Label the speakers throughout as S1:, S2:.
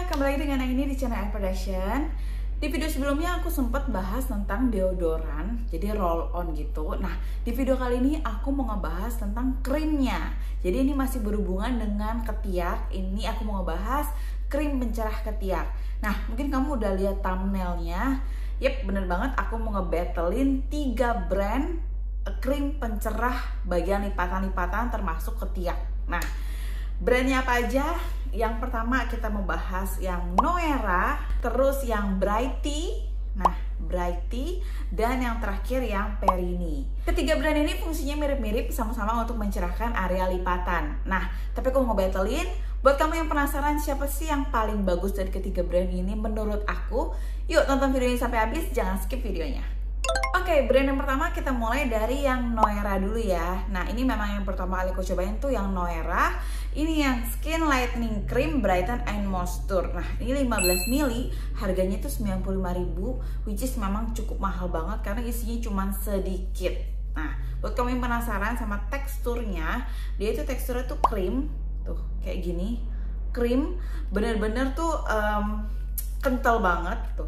S1: kembali lagi dengan Aini di channel Air Production. Di video sebelumnya aku sempat bahas tentang deodoran, jadi roll on gitu. Nah, di video kali ini aku mau ngebahas tentang krimnya. Jadi ini masih berhubungan dengan ketiak. Ini aku mau ngebahas krim pencerah ketiak. Nah, mungkin kamu udah lihat thumbnailnya. Yep, bener banget, aku mau ngebattlein 3 brand krim pencerah bagian lipatan-lipatan termasuk ketiak. Nah, brandnya apa aja? Yang pertama kita membahas yang Noera, terus yang Brighty, dan yang terakhir yang Perini. Ketiga brand ini fungsinya mirip-mirip, sama-sama untuk mencerahkan area lipatan. Nah, tapi aku mau battlein, buat kamu yang penasaran siapa sih yang paling bagus dari ketiga brand ini menurut aku, yuk tonton video ini sampai habis, jangan skip videonya. Oke, brand yang pertama kita mulai dari yang Noera dulu ya. Nah, ini memang yang pertama kali aku cobain tuh yang Noera. Ini yang Skin Lightening Cream Brighten and Moisture. Nah, ini 15 ml, harganya tuh 95.000, which is memang cukup mahal banget karena isinya cuma sedikit. Nah, buat kamu yang penasaran sama teksturnya, dia itu teksturnya tuh krim, tuh kayak gini. Krim, bener-bener tuh kental banget tuh.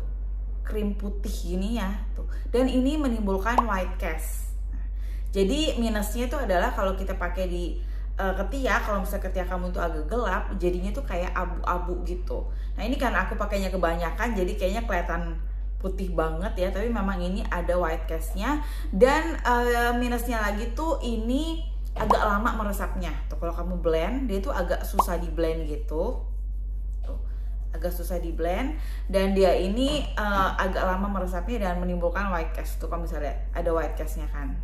S1: Krim putih gini ya tuh, dan ini menimbulkan white cast. Nah, jadi minusnya itu adalah kalau kita pakai di ketiak, kalau misalnya ketiak kamu itu agak gelap, jadinya tuh kayak abu-abu gitu. Nah, ini karena aku pakainya kebanyakan, jadi kayaknya kelihatan putih banget ya, tapi memang ini ada white castnya. Dan minusnya lagi tuh ini agak lama meresapnya. Tuh kalau kamu blend, dia tuh agak susah di blend gitu. Agak susah di blend, dan dia ini agak lama meresapnya dan menimbulkan white cast tuh. Kalau misalnya ada white castnya kan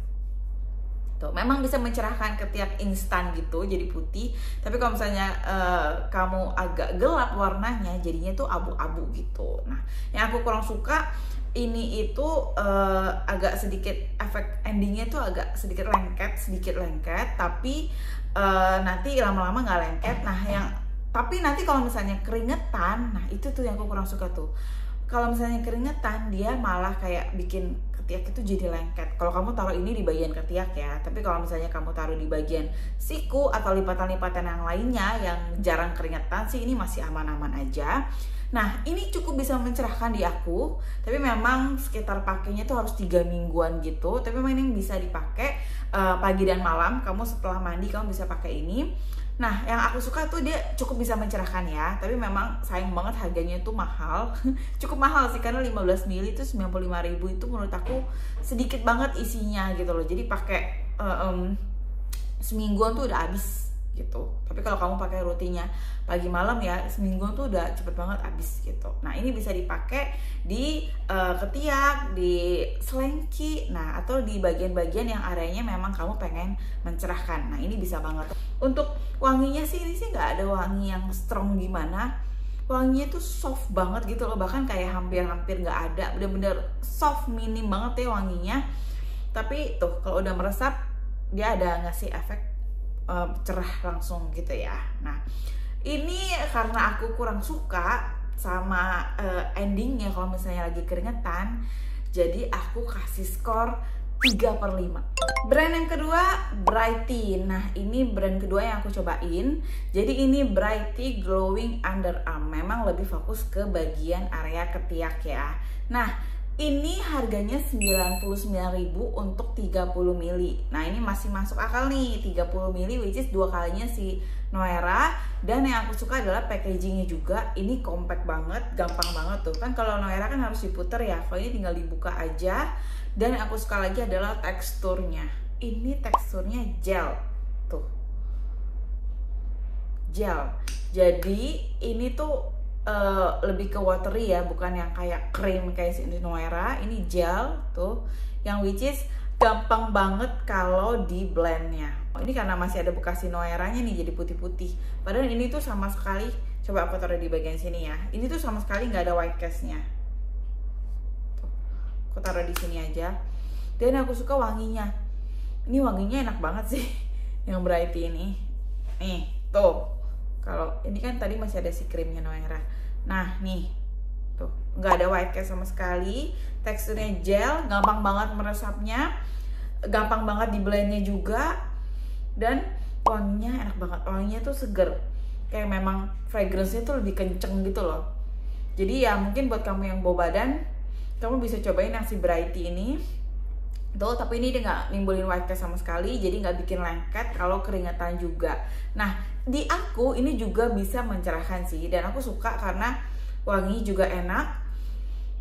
S1: tuh, memang bisa mencerahkan ketiak instan gitu jadi putih, tapi kalau misalnya kamu agak gelap warnanya jadinya tuh abu-abu gitu. Nah, yang aku kurang suka ini itu agak sedikit efek endingnya tuh agak sedikit lengket, tapi nanti lama-lama nggak lengket. Nah, tapi nanti kalau misalnya keringetan, nah itu tuh yang aku kurang suka tuh. Kalau misalnya keringetan, dia malah kayak bikin ketiak itu jadi lengket. Kalau kamu taruh ini di bagian ketiak ya, tapi kalau misalnya kamu taruh di bagian siku atau lipatan-lipatan yang lainnya yang jarang keringetan sih, ini masih aman-aman aja. Nah, ini cukup bisa mencerahkan di aku, tapi memang sekitar pakainya tuh harus 3 mingguan gitu. Tapi memang ini bisa dipakai pagi dan malam. Kamu setelah mandi kamu bisa pakai ini. Nah, yang aku suka tuh dia cukup bisa mencerahkan ya, tapi memang sayang banget harganya tuh mahal. Cukup mahal sih, karena 15 ml itu 95.000, itu menurut aku sedikit banget isinya gitu loh. Jadi pakai semingguan tuh udah habis gitu. Tapi kalau kamu pakai rutinnya pagi malam ya, semingguan tuh udah cepet banget habis gitu. Nah, ini bisa dipakai di ketiak, di selengki, nah atau di bagian-bagian yang areanya memang kamu pengen mencerahkan. Nah, ini bisa banget. Untuk wanginya sih, ini sih nggak ada wangi yang strong gimana. Wanginya tuh soft banget gitu loh, bahkan kayak hampir-hampir nggak ada. Bener-bener soft, minim banget ya wanginya. Tapi tuh kalau udah meresap, dia ada ngasih efek cerah langsung gitu ya. Nah, ini karena aku kurang suka sama endingnya kalau misalnya lagi keringetan, jadi aku kasih skor 3/5. Brand yang kedua, Brighty. Nah, ini brand kedua yang aku cobain. Jadi ini Brighty Glowing Underarm. Memang lebih fokus ke bagian area ketiak ya. Nah, ini harganya 99.000 untuk 30 ml. Nah, ini masih masuk akal nih, 30 ml, which is 2 kalinya si Noera. Dan yang aku suka adalah packagingnya juga. Ini compact banget, gampang banget tuh. Kan kalau Noera kan harus diputer ya, kalau ini tinggal dibuka aja. Dan yang aku suka lagi adalah teksturnya. Ini teksturnya gel tuh, gel. Jadi ini tuh lebih ke watery ya, bukan yang kayak krim kayak si Noera. Ini gel tuh, yang which is gampang banget kalau di blendnya. Ini karena masih ada bekas si Noeranya nih jadi putih-putih. Padahal ini tuh sama sekali, coba aku taruh di bagian sini ya. Ini tuh sama sekali nggak ada white castnya. Tuh, aku taruh di sini aja. Dan aku suka wanginya. Ini wanginya enak banget sih, yang Brighty ini. Nih, tuh. Kalau ini kan tadi masih ada si krimnya Noera. Nah, nih. Tuh, nggak ada white cast sama sekali. Teksturnya gel, gampang banget meresapnya. Gampang banget di blendnya juga. Dan wanginya enak banget. Wanginya tuh seger. kayak memang fragrance-nya tuh lebih kenceng gitu loh. Jadi ya mungkin buat kamu yang bau badan, kamu bisa cobain yang si Brighty ini tuh, tapi ini dia nggak nimbulin white cast sama sekali, jadi nggak bikin lengket kalau keringetan juga. Nah di aku ini juga bisa mencerahkan sih, dan aku suka karena wangi juga enak,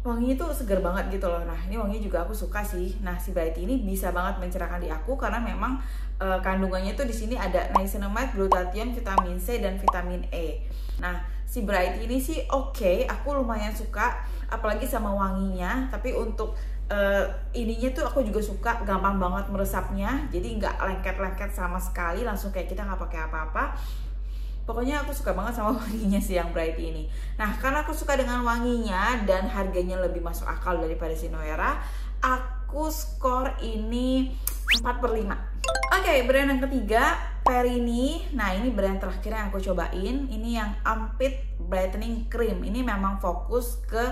S1: wanginya tuh seger banget gitu loh. Nah ini wanginya juga aku suka sih. Nah si Brighty ini bisa banget mencerahkan di aku karena memang kandungannya tuh di sini ada niacinamide, glutathione, vitamin C dan vitamin E. Nah si Brighty ini sih oke, aku lumayan suka apalagi sama wanginya. Tapi untuk ininya tuh aku juga suka, gampang banget meresapnya, jadi nggak lengket-lengket sama sekali, langsung kayak kita nggak pakai apa-apa. Pokoknya aku suka banget sama wanginya sih yang Brighty ini. Nah karena aku suka dengan wanginya dan harganya lebih masuk akal daripada si Noera, aku skor ini 4/5. Oke, brand yang ketiga Perini. Nah ini brand terakhir yang aku cobain. Ini yang Armpit Brightening Cream. Ini memang fokus ke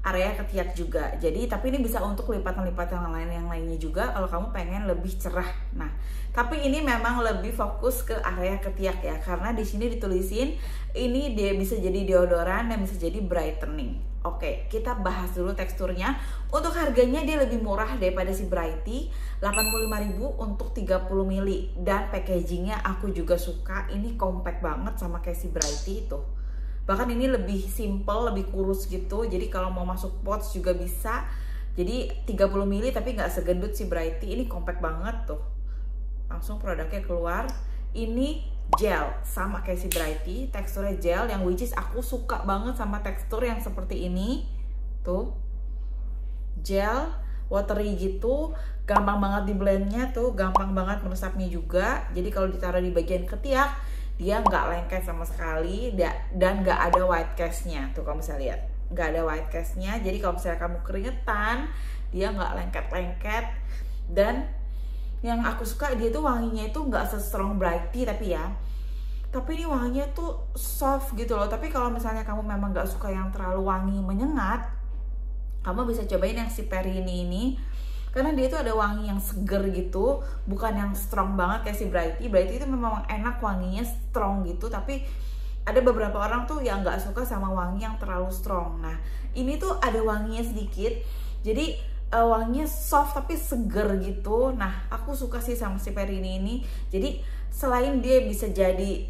S1: area ketiak juga. Jadi tapi ini bisa untuk lipatan-lipatan yang lainnya juga kalau kamu pengen lebih cerah. Nah, tapi ini memang lebih fokus ke area ketiak ya, karena di sini ditulisin ini dia bisa jadi deodoran dan bisa jadi brightening. Oke, kita bahas dulu teksturnya. Untuk harganya dia lebih murah daripada si Brighty, 85.000 untuk 30 ml, dan packagingnya aku juga suka. Ini compact banget sama kayak si Brighty itu. Bahkan ini lebih simple, lebih kurus gitu. Jadi kalau mau masuk pouch juga bisa. Jadi 30 ml tapi nggak segendut si Brighty. Ini compact banget tuh. Langsung produknya keluar. Ini gel sama kayak si Brighty, teksturnya gel yang which is aku suka banget sama tekstur yang seperti ini. Tuh. Gel, watery gitu, gampang banget di blendnya tuh, gampang banget meresapnya juga. Jadi kalau ditaruh di bagian ketiak dia nggak lengket sama sekali, dan nggak ada white cast-nya tuh, kamu bisa lihat nggak ada white cast-nya. Jadi kalau misalnya kamu keringetan dia nggak lengket-lengket. Dan yang aku suka dia tuh wanginya itu nggak se-strong Brighty tapi ini wanginya tuh soft gitu loh. Tapi kalau misalnya kamu memang nggak suka yang terlalu wangi menyengat, kamu bisa cobain yang si Perini ini karena dia itu ada wangi yang seger gitu, bukan yang strong banget kayak si Brighty. Brighty itu memang enak wanginya strong gitu, tapi ada beberapa orang tuh yang nggak suka sama wangi yang terlalu strong. Nah ini tuh ada wanginya sedikit, jadi wanginya soft tapi seger gitu. Nah aku suka sih sama si Perini ini. Jadi selain dia bisa jadi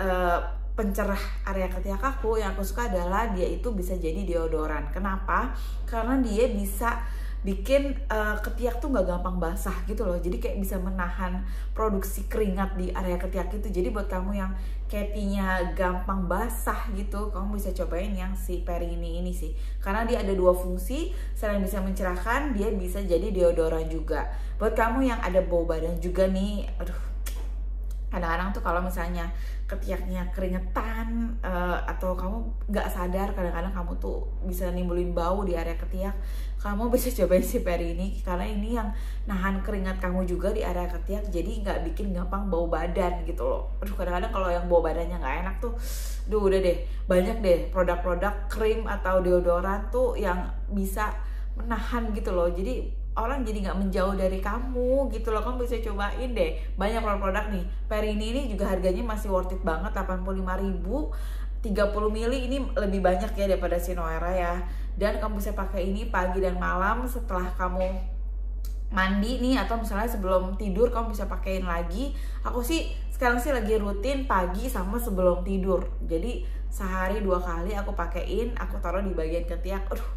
S1: pencerah area ketiak aku, yang aku suka adalah dia itu bisa jadi deodoran. Kenapa? Karena dia bisa bikin ketiak tuh nggak gampang basah gitu loh. Jadi kayak bisa menahan produksi keringat di area ketiak itu. Jadi buat kamu yang ketinya gampang basah gitu, kamu bisa cobain yang si Perini ini sih. Karena dia ada dua fungsi, selain bisa mencerahkan, dia bisa jadi deodoran juga. Buat kamu yang ada bau badan juga nih, aduh, kadang-kadang tuh kalau misalnya ketiaknya keringetan atau kamu nggak sadar, kadang-kadang kamu tuh bisa nimbulin bau di area ketiak, kamu bisa cobain si Perini karena ini yang nahan keringat kamu juga di area ketiak, jadi nggak bikin gampang bau badan gitu loh. Aduh, kadang-kadang kalau yang bau badannya nggak enak tuh, udah deh, banyak deh produk-produk krim atau deodoran tuh yang bisa menahan gitu loh. Jadi orang jadi nggak menjauh dari kamu gitu loh. Kamu bisa cobain deh, banyak produk-produk nih. Perini ini juga harganya masih worth it banget, 85.000, 30 ml. Ini lebih banyak ya daripada si Noera ya. Dan kamu bisa pakai ini pagi dan malam setelah kamu mandi nih, atau misalnya sebelum tidur kamu bisa pakein lagi. Aku sih sekarang sih lagi rutin pagi sama sebelum tidur. Jadi sehari 2 kali aku pakein, aku taruh di bagian ketiak. Aduh,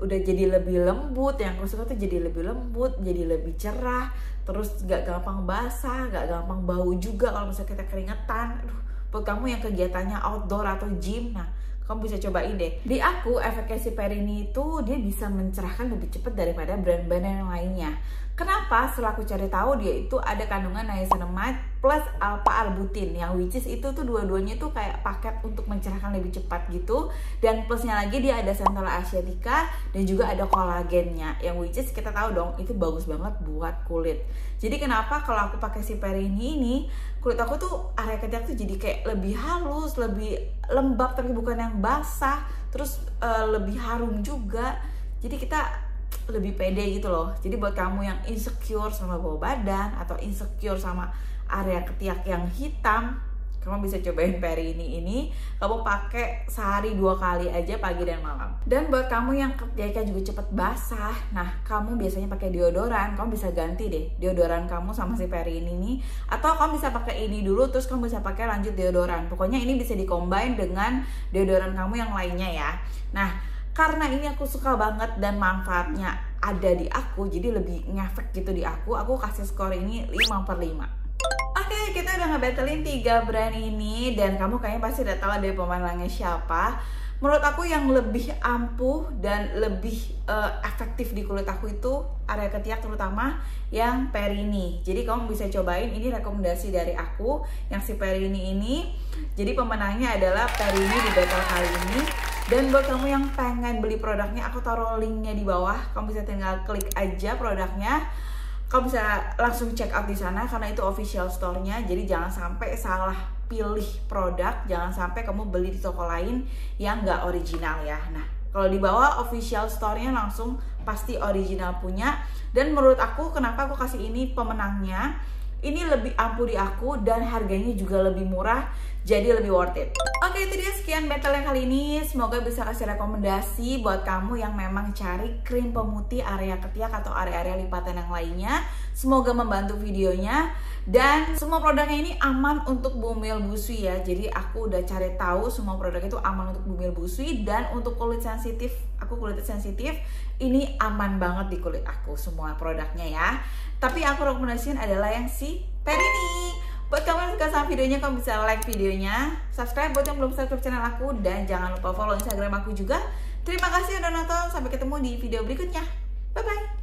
S1: udah jadi lebih lembut. Yang aku suka tuh jadi lebih lembut, jadi lebih cerah, terus gak gampang basah, gak gampang bau juga kalau misalnya kita keringetan. Aduh, buat kamu yang kegiatannya outdoor atau gym, nah kamu bisa cobain deh. Di aku efeknya si Perini itu dia bisa mencerahkan lebih cepat daripada brand-brand yang lainnya. Kenapa? Setelah aku cari tahu, dia itu ada kandungan niacinamide plus alpha-arbutin, yang which is itu tuh dua-duanya tuh kayak paket untuk mencerahkan lebih cepat gitu. Dan plusnya lagi dia ada centella asiatica dan juga ada kolagennya, yang which is kita tahu dong itu bagus banget buat kulit. Jadi kenapa kalau aku pakai si Perini ini, kulit aku tuh area ketiak tuh jadi kayak lebih halus, lebih lembab tapi bukan yang basah, terus lebih harum juga. Jadi kita lebih pede gitu loh. Jadi buat kamu yang insecure sama bau badan atau insecure sama area ketiak yang hitam, Kamu bisa cobain Perini ini, kamu pakai sehari 2 kali aja, pagi dan malam. Dan buat kamu yang ketika juga cepet basah, nah kamu biasanya pakai deodoran, kamu bisa ganti deh deodoran kamu sama si Perini ini, atau kamu bisa pakai ini dulu terus kamu bisa pakai lanjut deodoran. Pokoknya ini bisa di-combine dengan deodoran kamu yang lainnya ya. Nah, karena ini aku suka banget dan manfaatnya ada di aku, jadi lebih ngefek gitu di aku kasih skor ini 5/5. Oke, kita udah ngebattlein 3 brand ini dan kamu kayaknya pasti udah tahu dari pemenangnya siapa. Menurut aku yang lebih ampuh dan lebih efektif di kulit aku itu area ketiak, terutama yang Perini. Jadi kamu bisa cobain, ini rekomendasi dari aku yang si Perini ini. Jadi pemenangnya adalah Perini di battle kali ini. Dan buat kamu yang pengen beli produknya, aku taruh linknya di bawah. Kamu bisa tinggal klik aja produknya. Kamu bisa langsung check out di sana karena itu official store-nya. Jadi jangan sampai salah pilih produk, jangan sampai kamu beli di toko lain yang nggak original ya. Nah, kalau di bawah official store-nya langsung pasti original punya. Dan menurut aku, kenapa aku kasih ini pemenangnya, ini lebih ampuh di aku dan harganya juga lebih murah, jadi lebih worth it. Oke, itu dia sekian battle yang kali ini. Semoga bisa kasih rekomendasi buat kamu yang memang cari krim pemutih area ketiak atau area-area lipatan yang lainnya. Semoga membantu videonya. Dan semua produknya ini aman untuk bumil busui ya. Jadi aku udah cari tahu semua produk itu aman untuk bumil busui. Dan untuk kulit sensitif, aku kulit sensitif, ini aman banget di kulit aku semua produknya ya. Tapi aku rekomendasiin adalah yang si Perini. Buat kamu yang suka sama videonya, kamu bisa like videonya, subscribe buat yang belum subscribe channel aku, dan jangan lupa follow Instagram aku juga. Terima kasih udah nonton, sampai ketemu di video berikutnya. Bye bye.